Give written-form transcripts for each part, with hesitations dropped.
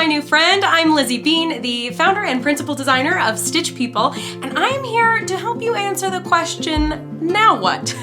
my new friend. I'm Lizzie Bean, the founder and principal designer of Stitch People, and I am here to help you answer the question, now what?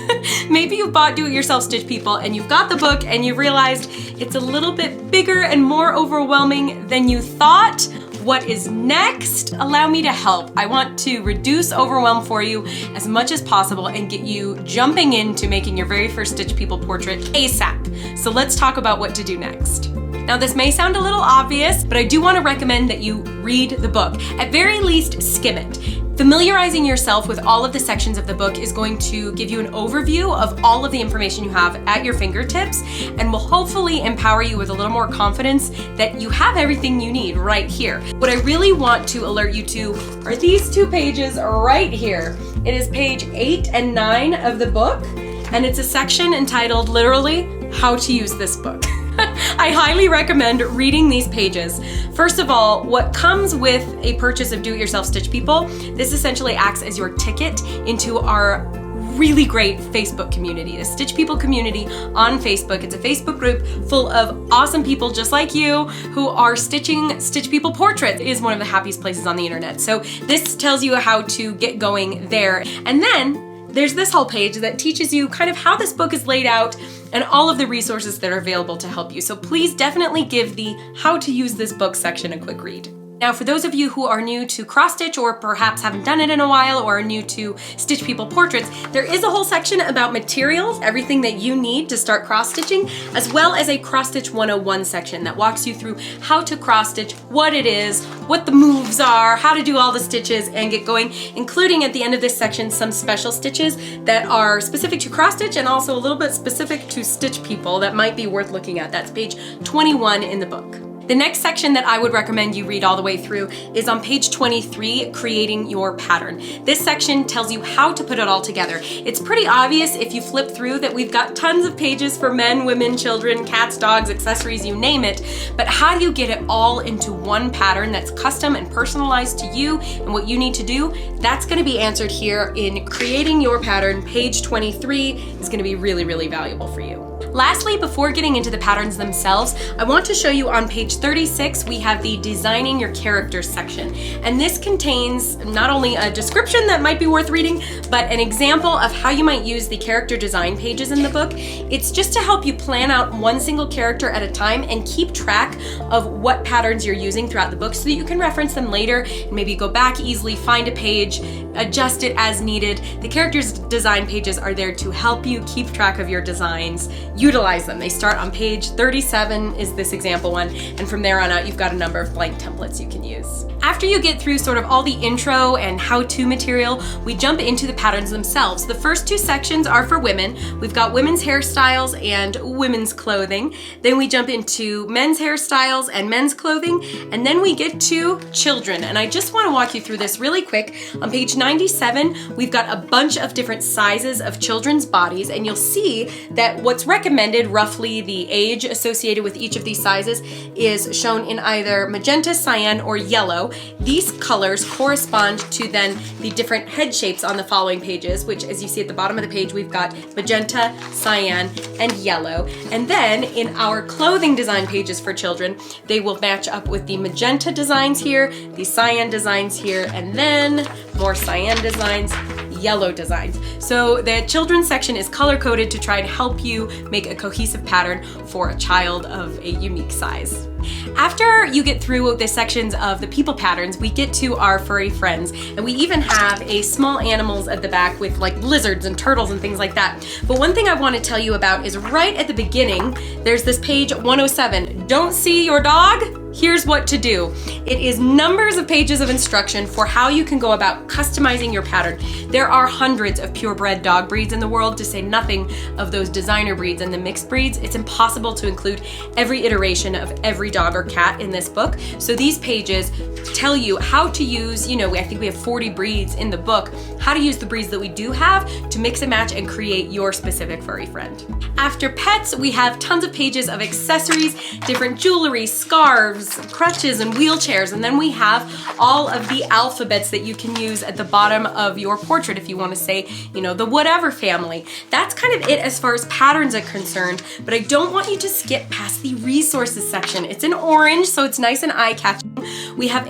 Maybe you bought Do-It-Yourself Stitch People and you've got the book and you realized it's a little bit bigger and more overwhelming than you thought. What is next? Allow me to help. I want to reduce overwhelm for you as much as possible and get you jumping into making your very first Stitch People portrait ASAP. So let's talk about what to do next. Now this may sound a little obvious, but I do want to recommend that you read the book. At very least, skim it. Familiarizing yourself with all of the sections of the book is going to give you an overview of all of the information you have at your fingertips and will hopefully empower you with a little more confidence that you have everything you need right here. What I really want to alert you to are these two pages right here. It is page 8 and 9 of the book, and it's a section entitled literally, How to Use This Book. I highly recommend reading these pages. First of all, what comes with a purchase of Do-It-Yourself Stitch People, this essentially acts as your ticket into our really great Facebook community, the Stitch People community on Facebook. It's a Facebook group full of awesome people just like you who are stitching Stitch People portraits. It is one of the happiest places on the internet. So this tells you how to get going there. And then there's this whole page that teaches you kind of how this book is laid out and all of the resources that are available to help you. So please definitely give the How to Use This Book section a quick read. Now, for those of you who are new to cross stitch or perhaps haven't done it in a while or are new to Stitch People portraits, there is a whole section about materials, everything that you need to start cross stitching, as well as a Cross Stitch 101 section that walks you through how to cross stitch, what it is, what the moves are, how to do all the stitches and get going, including at the end of this section some special stitches that are specific to cross stitch and also a little bit specific to Stitch People that might be worth looking at. That's page 21 in the book. The next section that I would recommend you read all the way through is on page 23, Creating Your Pattern. This section tells you how to put it all together. It's pretty obvious if you flip through that we've got tons of pages for men, women, children, cats, dogs, accessories, you name it, but how do you get it all into one pattern that's custom and personalized to you and what you need to do? That's gonna be answered here in Creating Your Pattern. Page 23 is gonna be really, really valuable for you. Lastly, before getting into the patterns themselves, I want to show you on page 36, we have the Designing Your Characters section. And this contains not only a description that might be worth reading, but an example of how you might use the character design pages in the book. It's just to help you plan out one single character at a time and keep track of what patterns you're using throughout the book so that you can reference them later and maybe go back easily, find a page, adjust it as needed. The characters design pages are there to help you keep track of your designs. Utilize them. They start on page 37 is this example one, and from there on out you've got a number of blank templates you can use. After you get through sort of all the intro and how-to material, we jump into the patterns themselves. The first two sections are for women. We've got women's hairstyles and women's clothing. Then we jump into men's hairstyles and men's clothing, and then we get to children. And I just want to walk you through this really quick. On page 97, we've got a bunch of different sizes of children's bodies, and you'll see that what's recommended, roughly the age associated with each of these sizes, is shown in either magenta, cyan, or yellow. These colors correspond to then the different head shapes on the following pages, which as you see at the bottom of the page, we've got magenta, cyan, and yellow. And then in our clothing design pages for children, they will match up with the magenta designs here, the cyan designs here, and then more cyan designs, yellow designs. So the children's section is color-coded to try and help you make a cohesive pattern for a child of a unique size. After you get through the sections of the people patterns, we get to our furry friends, and we even have a small animals at the back with like lizards and turtles and things like that. But one thing I want to tell you about is right at the beginning, there's this page 107, Don't See Your Dog? Here's what to do. It is numbers of pages of instruction for how you can go about customizing your pattern. There are hundreds of purebred dog breeds in the world, to say nothing of those designer breeds and the mixed breeds. It's impossible to include every iteration of every dog or cat in this book. So these pages tell you how to use, I think we have 40 breeds in the book, how to use the breeds that we do have to mix and match and create your specific furry friend. After pets, we have tons of pages of accessories, different jewelry, scarves, has crutches and wheelchairs, and then we have all of the alphabets that you can use at the bottom of your portrait if you want to say, you know, the whatever family. That's kind of it as far as patterns are concerned, but I don't want you to skip past the resources section. It's in orange, so it's nice and eye-catching. We have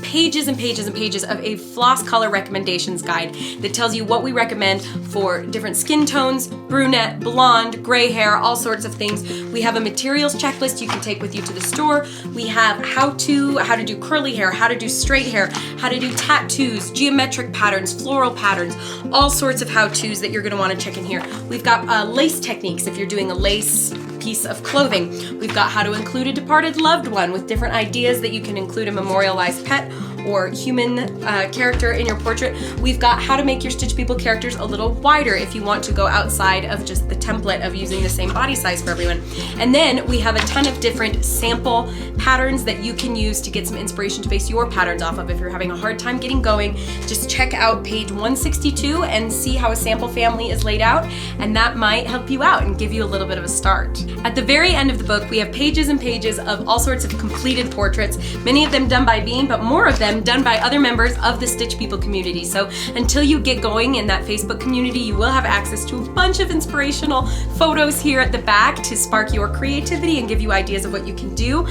pages and pages and pages of a floss color recommendations guide that tells you what we recommend for different skin tones, brunette, blonde, gray hair, all sorts of things. We have a materials checklist you can take with you to the store. We have how to do curly hair, how to do straight hair, how to do tattoos, geometric patterns, floral patterns, all sorts of how-tos that you're gonna wanna check in here. We've got lace techniques if you're doing a lace piece of clothing. We've got how to include a departed loved one with different ideas that you can include a memorialized pet or human character in your portrait. We've got how to make your Stitch People characters a little wider if you want to go outside of just the template of using the same body size for everyone. And then we have a ton of different sample patterns that you can use to get some inspiration to base your patterns off of. If you're having a hard time getting going, just check out page 162 and see how a sample family is laid out, and that might help you out and give you a little bit of a start. At the very end of the book, we have pages and pages of all sorts of completed portraits, many of them done by me, but more of them done by other members of the Stitch People community. So until you get going in that Facebook community, you will have access to a bunch of inspirational photos here at the back to spark your creativity and give you ideas of what you can do.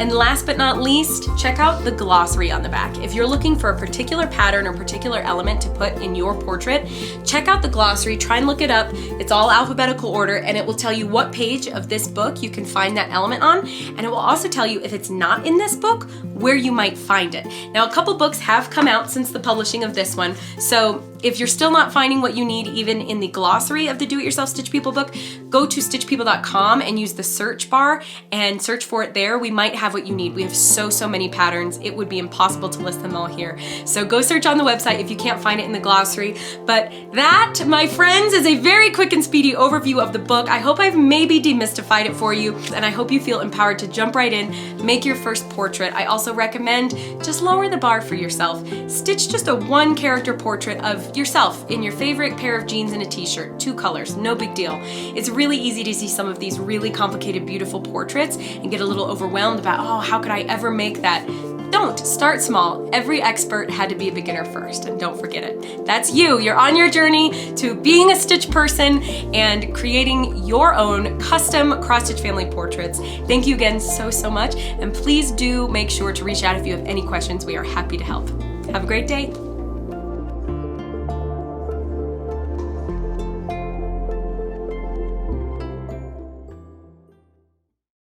And last but not least, check out the glossary on the back. If you're looking for a particular pattern or particular element to put in your portrait, check out the glossary, try and look it up. It's all alphabetical order, and it will tell you what page of this book you can find that element on, and it will also tell you if it's not in this book, where you might find it. Now, a couple books have come out since the publishing of this one, so if you're still not finding what you need even in the glossary of the Do-It-Yourself Stitch People book, go to stitchpeople.com and use the search bar and search for it there. We might have what you need. We have so many patterns. It would be impossible to list them all here. So go search on the website if you can't find it in the glossary. But that, my friends, is a very quick and speedy overview of the book. I hope I've maybe demystified it for you, and I hope you feel empowered to jump right in, make your first portrait. I also recommend just lower the bar for yourself. Stitch just a one-character portrait of yourself in your favorite pair of jeans and a t-shirt, 2 colors, no big deal. It's really easy to see some of these really complicated, beautiful portraits and get a little overwhelmed about, oh, how could I ever make that? Don't. Start small. Every expert had to be a beginner first, and don't forget it. That's you. You're on your journey to being a Stitch person and creating your own custom cross-stitch family portraits. Thank you again so much, and please do make sure to reach out if you have any questions. We are happy to help. Have a great day.